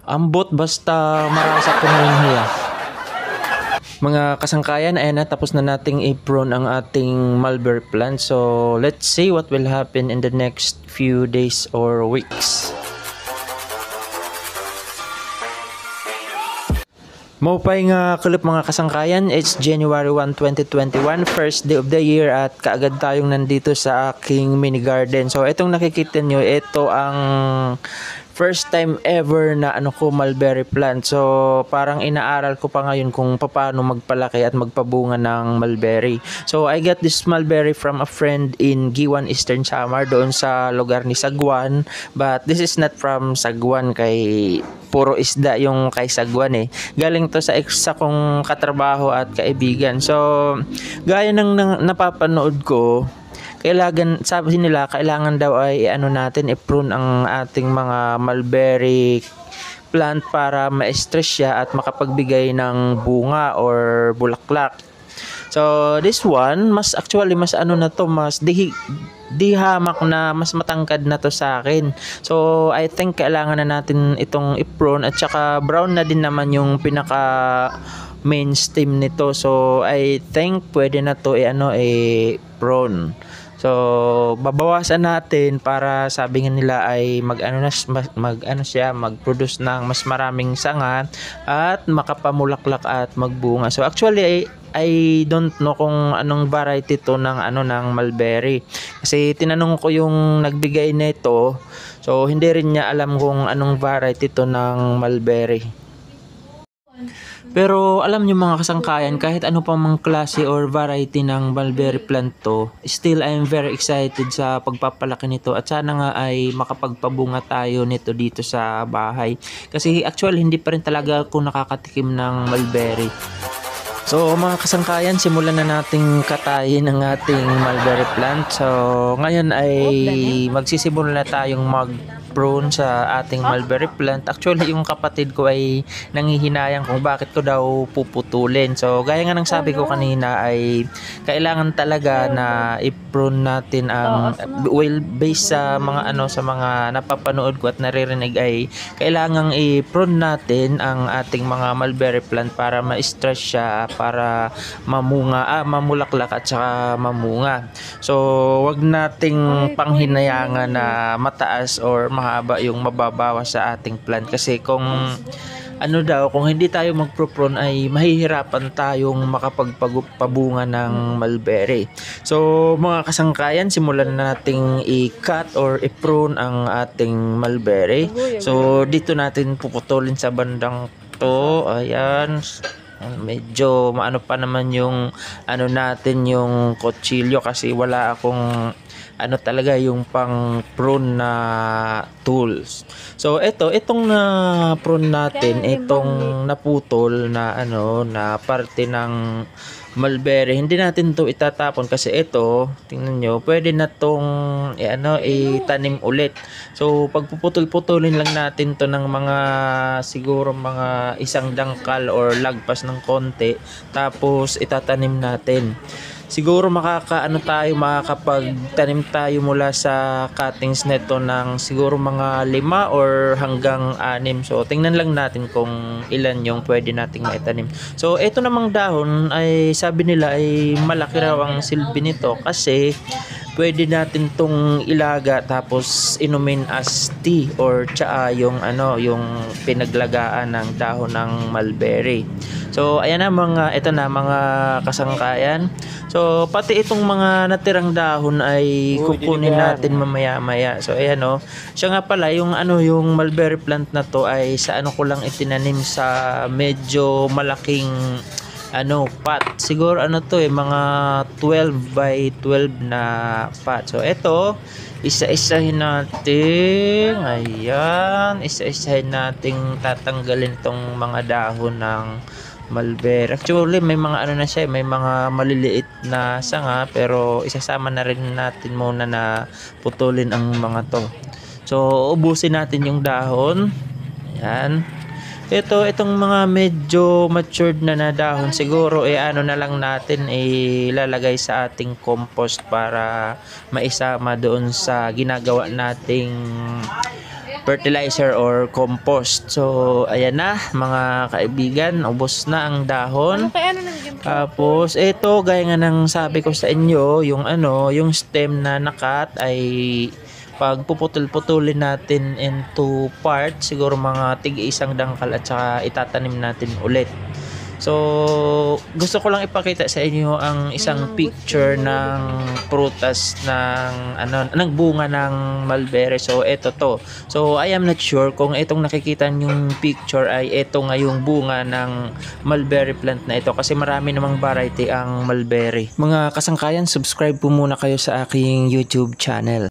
Ambot basta marasa ko na yung hiya. Mga kasangkayan, ayan na, tapos na nating i-prune ang ating mulberry plant. So, let's see what will happen in the next few days or weeks. Maupay nga kulip mga kasangkayan, it's January 1, 2021, first day of the year at kaagad tayong nandito sa aking mini garden. So itong nakikita nyo, ito ang first time ever na mulberry plant. So parang inaaral ko pa ngayon kung paano magpalaki at magpabunga ng mulberry. So I got this mulberry from a friend in Giwan, Eastern Samar, doon sa lugar ni Sagwan. But this is not from Sagwan, kay puro isda yung kay Sagwan eh. Galing to sa isa kong katrabaho at kaibigan. So gaya ng napapanood ko, kailangan, sabi nila, kailangan daw ay natin i-prune ang ating mga mulberry plant para ma-stress siya at makapagbigay ng bunga or bulaklak. So this one, mas dihamak na, mas matangkad na to sa akin. So I think kailangan na natin itong i-prune at saka brown na din naman yung pinaka main stem nito. So I think pwede na to i-prune. So babawasan natin para sabi nga nila ay mag-produce ng mas maraming sanga at makapamulaklak at magbunga. So actually I don't know kung anong variety to ng mulberry. Kasi tinanong ko yung nagbigay nito. So hindi rin niya alam kung anong variety to ng mulberry. Pero alam nyo mga kasangkayan, kahit ano pa mang klase or variety ng mulberry plant to, still I am very excited sa pagpapalaki nito at sana nga ay makapagpabunga tayo nito dito sa bahay. Kasi actually hindi pa rin talaga ako nakakatikim ng mulberry. So mga kasangkayan, simulan na nating katayin ang ating mulberry plant. So ngayon ay magsisimula na tayong mag-prune sa ating mulberry plant. Actually yung kapatid ko ay nanghihinayang kung bakit ko daw puputulin. So gaya nga ng sabi ko kanina ay kailangan talaga na i-prune natin ang based sa mga sa mga napapanood ko at naririnig ay kailangang i-prune natin ang ating mga mulberry plant para ma-stress siya, para mamulaklak at saka mamunga. So wag nating panghinayangan na mataas or mahaba yung mababawas sa ating plant, kasi kung kung hindi tayo magpro-prune ay mahihirapan tayong makapagpabunga ng mulberry. So mga kasangkayan, simulan na nating i-cut or i-prune ang ating mulberry. So dito natin puputulin sa bandang to. Ayan, medyo pa naman yung natin yung kutsilyo kasi wala akong talaga yung pang prune na tools. So itong na prune natin, itong naputol na na parte ng mulberry, hindi natin to itatapon kasi ito, tingnan nyo, pwede na tong itanim ulit. So pagpuputol-putulin lang natin to ng mga siguro mga isang dangkal or lagpas ng konti, tapos itatanim natin. Siguro makakapagtanim tayo mula sa cuttings nito ng siguro mga 5 or hanggang 6. So tingnan lang natin kung ilan yung pwede nating maitanim. So ito namang dahon ay sabi nila ay malaki raw ang silbi nito kasi pwede natin tong ilaga tapos inumin as tea or tsaa, yung pinaglagaan ng dahon ng mulberry. So ayan na mga kasangkayan. So pati itong mga natirang dahon ay kukunin natin mamaya-maya. So ayan siya nga pala yung yung mulberry plant na to ay sa ko lang itinanim sa medyo malaking pot. Siguro mga 12 by 12 na pot. So ito, isa-isahin natin. Ayan, isa-isahin nating tatanggalin tong mga dahon ng mulberry. Actually may mga may mga maliliit na sanga, pero isasama na rin natin muna na putulin ang mga to. So ubusin natin yung dahon. Ayan. Itong mga medyo matured na dahon siguro na lang natin ilalagay sa ating compost para maisama doon sa ginagawa nating fertilizer or compost. So ayan na mga kaibigan, ubos na ang dahon. Tapos ito gaya nga ng sabi ko sa inyo, yung stem na nakat ay pag puputol-putulin natin into parts, siguro mga tig-isang dangkal at saka itatanim natin ulit. So, gusto ko lang ipakita sa inyo ang isang picture ng prutas ng bunga ng mulberry. So, ito to. So, I am not sure kung itong nakikita yung picture ay ito nga yung bunga ng mulberry plant na ito kasi marami namang variety ang mulberry. Mga kasangkayan, subscribe po muna kayo sa aking YouTube channel.